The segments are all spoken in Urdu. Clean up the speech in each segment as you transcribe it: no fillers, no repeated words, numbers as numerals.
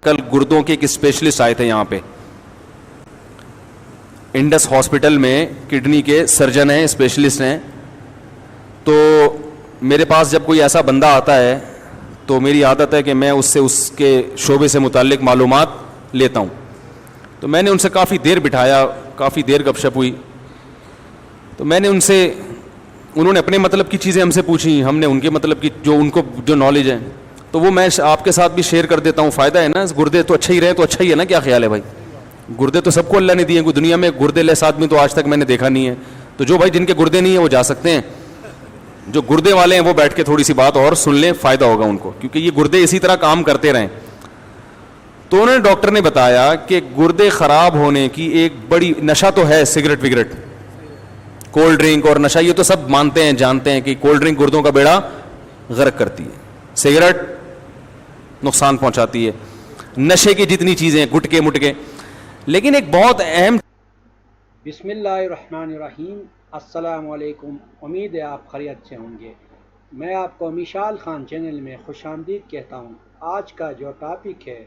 کل گردوں کے ایک اسپیشلسٹ آئے تھے یہاں پہ انڈس ہاسپٹل میں، کڈنی کے سرجن ہیں، اسپیشلسٹ ہیں. تو میرے پاس جب کوئی ایسا بندہ آتا ہے تو میری عادت ہے کہ میں اس سے اس کے شعبے سے متعلق معلومات لیتا ہوں. تو میں نے ان سے کافی دیر بٹھایا، کافی دیر گپ شپ ہوئی. تو میں نے ان سے، انہوں نے اپنے مطلب کی چیزیں ہم سے پوچھی، ہم نے ان کے مطلب کی جو ان کو جو نالج ہے تو وہ میں آپ کے ساتھ بھی شیئر کر دیتا ہوں. فائدہ ہے نا، گردے تو اچھا ہی رہے تو اچھا ہی ہے نا. کیا خیال ہے بھائی؟ گردے تو سب کو اللہ نے دیے. کوئی دنیا میں گردے لیس آدمی تو آج تک میں نے دیکھا نہیں ہے. تو جو بھائی جن کے گردے نہیں ہیں وہ جا سکتے ہیں، جو گردے والے ہیں وہ بیٹھ کے تھوڑی سی بات اور سن لیں، فائدہ ہوگا ان کو، کیونکہ یہ گردے اسی طرح کام کرتے رہیں. تو انہوں نے، ڈاکٹر نے بتایا کہ گردے خراب ہونے کی ایک بڑی، نشہ تو ہے سگریٹ وگریٹ، کولڈ ڈرنک اور نشہ، یہ تو سب مانتے ہیں جانتے ہیں کہ کولڈ ڈرنک گردوں کا بیڑا غرق کرتی ہے، سگریٹ نقصان پہنچاتی ہے، نشے کی جتنی چیزیں گٹکے مٹکے. لیکن ایک بہت اہم، بسم اللہ الرحمن الرحیم. السلام علیکم، امید ہے آپ خیریت سے ہوں گے. میں آپ کو میشال خان چینل میں خوش آمدید کہتا ہوں. آج کا جو ٹاپک ہے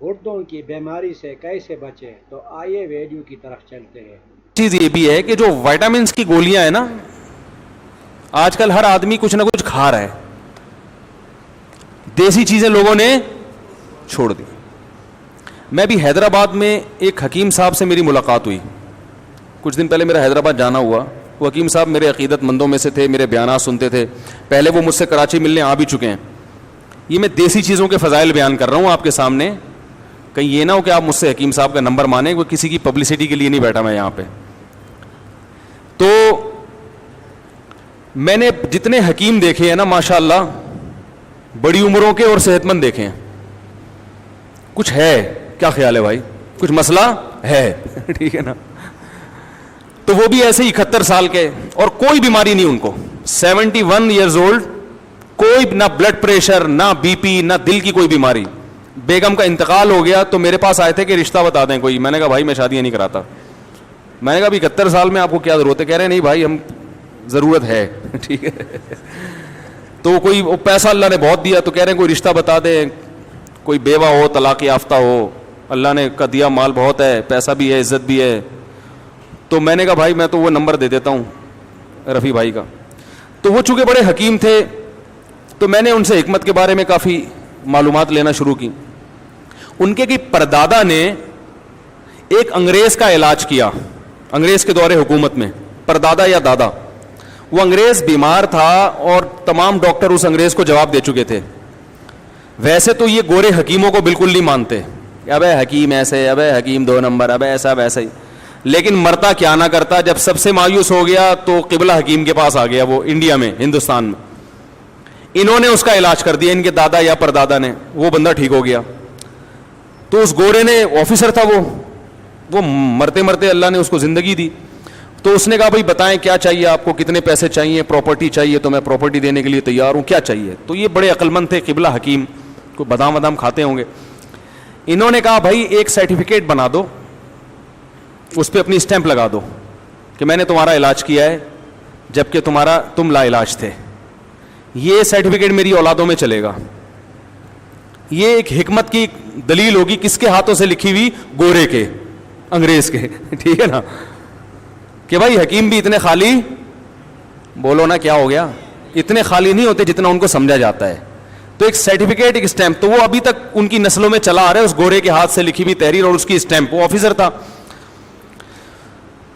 گردوں کی بیماری سے کیسے بچے، تو آئیے ویڈیو کی طرف چلتے ہیں. چیز یہ بھی ہے کہ جو وائٹامنس کی گولیاں ہیں نا، آج کل ہر آدمی کچھ نہ کچھ کھا رہا ہے، دیسی چیزیں لوگوں نے چھوڑ دی. میں بھی حیدرآباد میں ایک حکیم صاحب سے میری ملاقات ہوئی کچھ دن پہلے، میرا حیدرآباد جانا ہوا. وہ حکیم صاحب میرے عقیدت مندوں میں سے تھے، میرے بیانات سنتے تھے. پہلے وہ مجھ سے کراچی ملنے آ بھی چکے ہیں. یہ میں دیسی چیزوں کے فضائل بیان کر رہا ہوں آپ کے سامنے، کہیں یہ نہ ہو کہ آپ مجھ سے حکیم صاحب کا نمبر مانیں. وہ کسی کی پبلسٹی کے لیے نہیں بیٹھا میں یہاں پہ. تو میں نے جتنے حکیم دیکھے ہیں نا ماشاءاللہ، بڑی عمروں کے اور صحت مند دیکھے ہیں. کچھ ہے، کیا خیال ہے بھائی؟ کچھ مسئلہ ہے ٹھیک ہے نا. تو وہ بھی ایسے 71 سال کے، اور کوئی بیماری نہیں ان کو، 71 ایئرز اولڈ، کوئی نہ بلڈ پریشر، نہ بی پی، نہ دل کی کوئی بیماری. بیگم کا انتقال ہو گیا تو میرے پاس آئے تھے کہ رشتہ بتا دیں کوئی. میں نے کہا بھائی میں شادیاں نہیں کراتا. میں نے کہا ابھی 71 سال میں آپ کو کیا ضرورت ہے؟ کہہ رہے نہیں بھائی ہم ضرورت ہے ٹھیک ہے. تو کوئی پیسہ اللہ نے بہت دیا تو کہہ رہے ہیں کوئی رشتہ بتا دیں، کوئی بیوہ ہو، طلاق یافتہ ہو، اللہ نے کا دیا مال بہت ہے، پیسہ بھی ہے، عزت بھی ہے. تو میں نے کہا بھائی میں تو وہ نمبر دے دیتا ہوں رفیع بھائی کا. تو وہ چونکہ بڑے حکیم تھے تو میں نے ان سے حکمت کے بارے میں کافی معلومات لینا شروع کی. ان کے پردادا نے ایک انگریز کا علاج کیا، انگریز کے دور حکومت میں. پردادا یا دادا، وہ انگریز بیمار تھا اور تمام ڈاکٹر اس انگریز کو جواب دے چکے تھے. ویسے تو یہ گورے حکیموں کو بالکل نہیں مانتے، ابے حکیم ایسے، ابے حکیم 2 نمبر، ابے ایسا ویسا ہی. لیکن مرتا کیا نہ کرتا، جب سب سے مایوس ہو گیا تو قبلہ حکیم کے پاس آ گیا، وہ انڈیا میں، ہندوستان میں. انہوں نے اس کا علاج کر دیا، ان کے دادا یا پردادا نے. وہ بندہ ٹھیک ہو گیا. تو اس گورے نے، آفیسر تھا وہ مرتے مرتے اللہ نے اس کو زندگی دی. تو اس نے کہا بھائی بتائیں کیا چاہیے آپ کو، کتنے پیسے چاہیے، پراپرٹی چاہیے تو میں پراپرٹی دینے کے لیے تیار ہوں، کیا چاہیے. تو یہ بڑے عقل مند تھے قبلہ حکیم، کوئی بادام وادام کھاتے ہوں گے. انہوں نے کہا بھائی ایک سرٹیفکیٹ بنا دو، اس پہ اپنی اسٹیمپ لگا دو کہ میں نے تمہارا علاج کیا ہے جبکہ تم لا علاج تھے. یہ سرٹیفکیٹ میری اولادوں میں چلے گا. یہ ایک حکمت کی دلیل ہوگی. کس کے ہاتھوں سے لکھی ہوئی؟ گورے کے، انگریز کے ٹھیک ہے نا. کہ بھائی حکیم بھی اتنے خالی، بولو نا کیا ہو گیا، اتنے خالی نہیں ہوتے جتنا ان کو سمجھا جاتا ہے. تو ایک سرٹیفکیٹ، ایک اسٹیمپ، تو وہ ابھی تک ان کی نسلوں میں چلا آ رہا ہے، اس گورے کے ہاتھ سے لکھی ہوئی تحریر اور اس کی اسٹیمپ. وہ آفیسر تھا.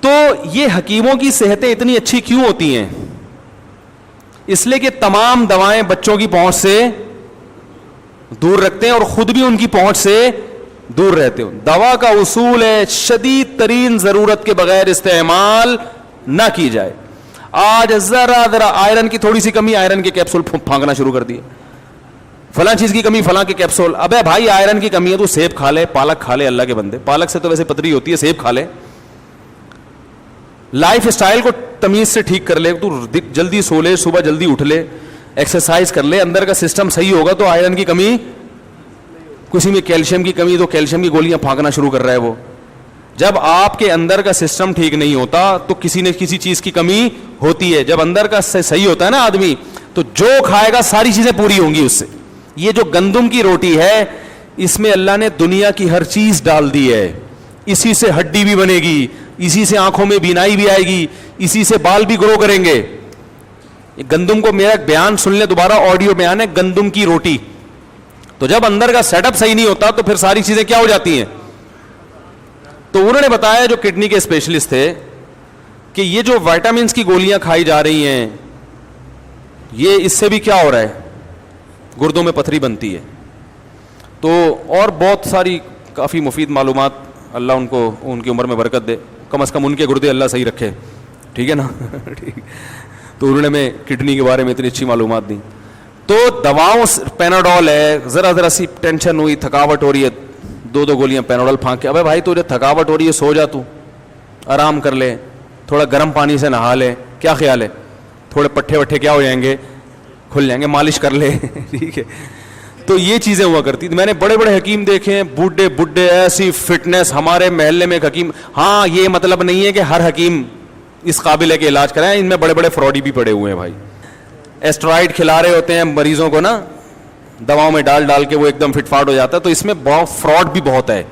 تو یہ حکیموں کی صحتیں اتنی اچھی کیوں ہوتی ہیں؟ اس لیے کہ تمام دوائیں بچوں کی پہنچ سے دور رکھتے ہیں اور خود بھی ان کی پہنچ سے دور رہتے ہو. دوا کا اصول ہے شدید ترین ضرورت کے بغیر استعمال نہ کی جائے. آج ذرا آئرن کی تھوڑی سی کمی، آئرن کے کیپسول پھانکنا شروع کر دیے. فلاں چیز کی کمی، فلاں کے کیپسول. ابے بھائی آئرن کی کمی ہے تو سیب کھا لے، پالک کھا لے. اللہ کے بندے، پالک سے تو ویسے پتری ہوتی ہے، سیب کھا لے. لائف اسٹائل کو تمیز سے ٹھیک کر لے، تو جلدی سو لے، صبح جلدی اٹھ لے، ایکسرسائز کر لے، اندر کا سسٹم صحیح ہوگا تو آئرن کی کمی، کسی میں کیلشیم کی کمی تو کیلشیم کی گولیاں پھانکنا شروع کر رہا ہے وہ. جب آپ کے اندر کا سسٹم ٹھیک نہیں ہوتا تو کسی نہ کسی چیز کی کمی ہوتی ہے. جب اندر کا صحیح ہوتا ہے نا آدمی، تو جو کھائے گا ساری چیزیں پوری ہوں گی اس سے. یہ جو گندم کی روٹی ہے اس میں اللہ نے دنیا کی ہر چیز ڈال دی ہے. اسی سے ہڈی بھی بنے گی, اسی سے آنکھوں میں بینائی بھی آئے گی, اسی سے بال بھی گرو کریں گے. گندم کو, میرا بیان سن لیں دوبارہ, آڈیو بیان ہے, گندم کی روٹی. تو جب اندر کا سیٹ اپ صحیح نہیں ہوتا تو پھر ساری چیزیں کیا ہو جاتی ہیں. تو انہوں نے بتایا, جو کڈنی کے اسپیشلسٹ تھے, کہ یہ جو وائٹامنس کی گولیاں کھائی جا رہی ہیں, یہ اس سے بھی کیا ہو رہا ہے, گردوں میں پتھری بنتی ہے. تو اور بہت ساری کافی مفید معلومات, اللہ ان کو ان کی عمر میں برکت دے, کم از کم ان کے گردے اللہ صحیح رکھے, ٹھیک ہے نا. ٹھیک. تو انہوں نے میں کڈنی کے بارے میں اتنی اچھی معلومات دی. تو دواؤں, پیناڈول ہے, ذرا سی ٹینشن ہوئی, تھکاوٹ ہو رہی ہے, 2 گولیاں پیناڈول پھانک کے, ابے بھائی تو جب تھکاوٹ ہو رہی ہے سو جا, تو آرام کر لے, تھوڑا گرم پانی سے نہا لے, کیا خیال ہے, تھوڑے پٹھے وٹھے کیا ہو جائیں گے, کھل جائیں گے, مالش کر لے. ٹھیک ہے. تو یہ چیزیں ہوا کرتی تھی. میں نے بڑے بڑے حکیم دیکھے ہیں, بوڑھے ایسی فٹنس. ہمارے محلے میں ایک حکیم, ہاں یہ مطلب نہیں ہے کہ ہر حکیم اس قابل ہے کہ علاج کرائیں, ان میں بڑے بڑے فراڈی بھی پڑے ہوئے ہیں بھائی. ایسٹرائڈ کھلا رہے ہوتے ہیں مریضوں کو نا, دواؤں میں ڈال کے وہ ایک دم فٹ فاٹ ہو جاتا ہے. تو اس میں بہت فراڈ بھی بہت ہے,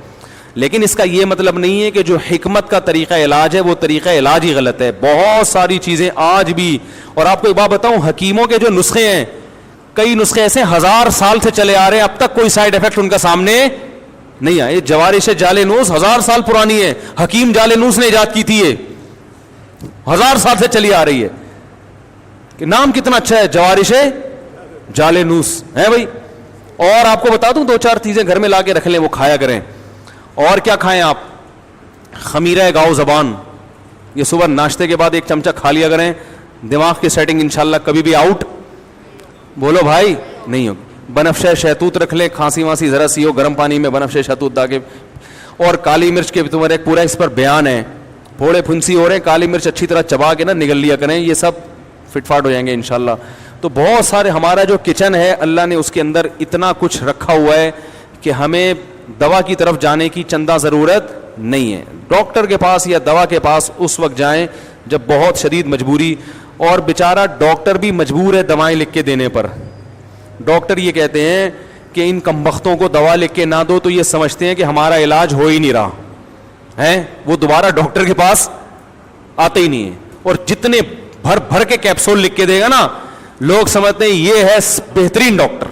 لیکن اس کا یہ مطلب نہیں ہے کہ جو حکمت کا طریقہ علاج ہے وہ طریقہ علاج ہی غلط ہے. بہت ساری چیزیں آج بھی, اور آپ کو ایک بات بتاؤں, حکیموں کے جو نسخے ہیں, کئی نسخے ایسے 1000 سال سے چلے آ رہے ہیں, اب تک کوئی سائڈ افیکٹ ان کا سامنے نہیں آیا. جوارش جالینوس 1000 سال پرانی ہے, حکیم جالینوس نے ایجاد کی تھی, یہ 1000 سال سے چلی آ رہی ہے. کہ نام کتنا اچھا ہے, جوارش جالینوس ہے بھائی. اور آپ کو بتا دوں 2-4 چیزیں گھر میں لا کے رکھ لیں, وہ کھایا کریں. اور کیا کھائیں آپ, خمیرہ گاؤ زبان, یہ صبح ناشتے کے بعد 1 چمچہ کھا لیا کریں. دماغ کی سیٹنگ انشاءاللہ کبھی بھی آؤٹ بولو بھائی نہیں ہوگی. بنفشہ شہتوت رکھ لیں, کھانسی وانسی ذرا سی ہو, گرم پانی میں بنفشہ شہتوت ڈال کے. اور کالی مرچ کے تمہارے ایک پورا اس پر بیان ہے, پھوڑے پھنسی ہو رہے ہیں, کالی مرچ اچھی طرح چبا کے نا نگل لیا کریں, یہ سب فٹ فاٹ ہو جائیں گے انشاءاللہ. تو بہت سارے, ہمارا جو کچن ہے اللہ نے اس کے اندر اتنا کچھ رکھا ہوا ہے کہ ہمیں دوا کی طرف جانے کی چندہ ضرورت نہیں ہے. ڈاکٹر کے پاس یا دوا کے پاس اس وقت جائیں جب بہت شدید مجبوری, اور بیچارہ ڈاکٹر بھی مجبور ہے دوائیں لکھ کے دینے پر. ڈاکٹر یہ کہتے ہیں کہ ان کمبختوں کو دوا لکھ کے نہ دو تو یہ سمجھتے ہیں کہ ہمارا علاج ہو ہی نہیں رہا ہے, وہ دوبارہ ڈاکٹر کے پاس آتے ہی نہیں ہے. اور جتنے بھر بھر کے کیپسول لکھ کے دے گا نا, لوگ سمجھتے ہیں یہ ہے بہترین ڈاکٹر.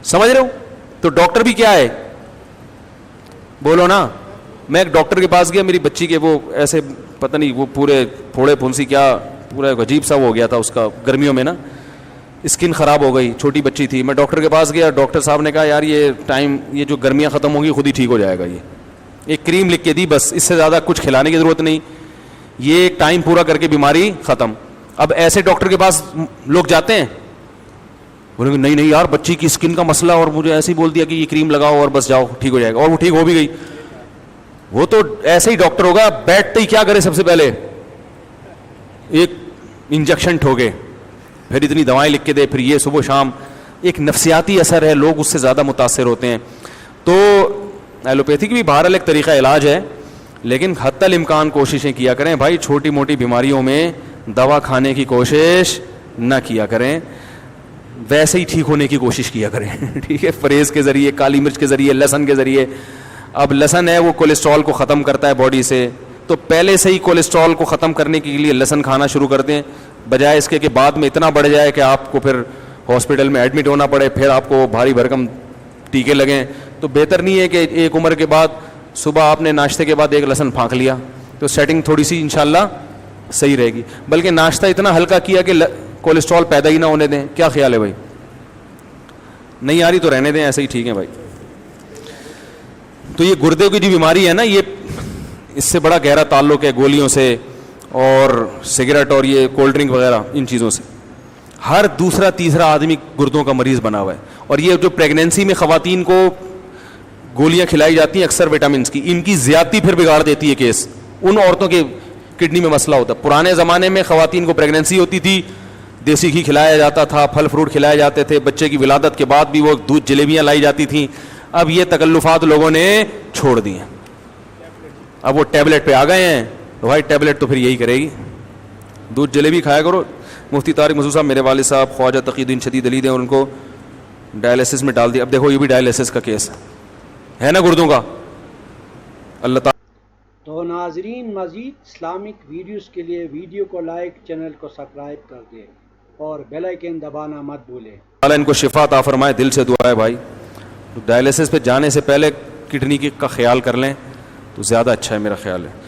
سمجھ رہے ہو؟ تو ڈاکٹر بھی کیا ہے, بولو نا. میں ایک ڈاکٹر کے پاس گیا, میری بچی کے وہ ایسے پتہ نہیں وہ پورے پھوڑے پھنسی کیا پورا عجیب سا ہو گیا تھا اس کا, گرمیوں میں نا اسکن خراب ہو گئی, چھوٹی بچی تھی. میں ڈاکٹر کے پاس گیا, ڈاکٹر صاحب نے کہا یار یہ جو گرمیاں ختم ہوں گی خود ہی ٹھیک ہو جائے گا. یہ ایک کریم لکھ کے دی, بس اس سے زیادہ کچھ کھلانے کی ضرورت نہیں, یہ ایک ٹائم پورا کر کے بیماری ختم. اب ایسے ڈاکٹر کے پاس لوگ جاتے ہیں, بولیں گے نہیں یار بچی کی اسکن کا مسئلہ, اور مجھے ایسے ہی بول دیا کہ یہ کریم لگاؤ اور بس جاؤ ٹھیک ہو جائے گا, اور وہ ٹھیک ہو بھی گئی. وہ تو ایسے ہی ڈاکٹر ہوگا, بیٹھتے ہی کیا کرے, سب سے پہلے ایک انجیکشن ٹھوکے, پھر اتنی دوائیں لکھ کے دے, پھر یہ صبح شام. ایک نفسیاتی اثر ہے, لوگ اس سے زیادہ متاثر ہوتے ہیں. تو ایلوپیتھی کی بھی بہرحال ایک طریقہ علاج ہے, لیکن حتی الامکان کوششیں کیا کریں بھائی, چھوٹی موٹی بیماریوں میں دوا کھانے کی کوشش نہ کیا کریں, ویسے ہی ٹھیک ہونے کی کوشش کیا کریں. ٹھیک ہے, پرہیز کے ذریعے, کالی مرچ کے ذریعے, لہسن کے ذریعے. اب لہسن ہے وہ کولیسٹرول کو ختم کرتا ہے باڈی سے, تو پہلے سے ہی کولیسٹرول کو ختم کرنے کے لیے لہسن کھانا شروع کر دیں, بجائے اس کے کہ بعد میں اتنا بڑھ جائے کہ آپ کو پھر ہاسپٹل میں ایڈمٹ ہونا پڑے, پھر آپ کو بھاری بھرکم ٹیکے لگیں. تو بہتر نہیں ہے کہ ایک عمر کے بعد صبح آپ نے ناشتے کے بعد ایک لہسن پھانک لیا, تو سیٹنگ تھوڑی سی انشاءاللہ صحیح رہے گی. بلکہ ناشتہ اتنا ہلکا کیا کہ کولیسٹرول پیدا ہی نہ ہونے دیں. کیا خیال ہے بھائی؟ نہیں آ رہی تو رہنے دیں, ایسے ہی ٹھیک ہے بھائی. تو یہ گردے کی جو بیماری ہے نا, یہ اس سے بڑا گہرا تعلق ہے گولیوں سے اور سگریٹ اور یہ کولڈ ڈرنک وغیرہ, ان چیزوں سے. ہر دوسرا تیسرا آدمی گردوں کا مریض بنا ہوا ہے. اور یہ جو پریگنینسی میں خواتین کو گولیاں کھلائی جاتی ہیں اکثر وٹامنس کی, ان کی زیادتی پھر بگاڑ دیتی ہے کیس. ان عورتوں کے کڈنی میں مسئلہ ہوتا ہے. پرانے زمانے میں خواتین کو پریگنینسی ہوتی تھی, دیسی گھی کھلایا جاتا تھا, پھل فروٹ کھلائے جاتے تھے, بچے کی ولادت کے بعد بھی وہ دودھ جلیبیاں لائی جاتی تھیں. اب یہ تکلفات لوگوں نے چھوڑ دی ہیں, اب وہ ٹیبلٹ پہ آ گئے ہیں. بھائی ٹیبلٹ تو پھر یہی کرے گی, دودھ جلیبی کھایا کرو. مفتی طارق مسعود صاحب, میرے والد صاحب خواجہ تقی الدین شدید علید ہیں, اور ان کو ڈائلسس میں ڈال دیا. اب دیکھو یہ بھی ڈائلسس کا کیس ہے نا گردوں کا. اللہ تعالیٰ. تو ناظرین مزید اسلامک ویڈیوز کے لیے ویڈیو کو لائک، چینل کو سبسکرائب کر دیں اور بیل آئیکن دبانا مت بھولیں. ان کو شفا عطا فرمائے. دل سے دعا ہے بھائی. ڈائلسس پہ جانے سے پہلے کڈنی کا خیال کر لیں تو زیادہ اچھا ہے میرا خیال ہے.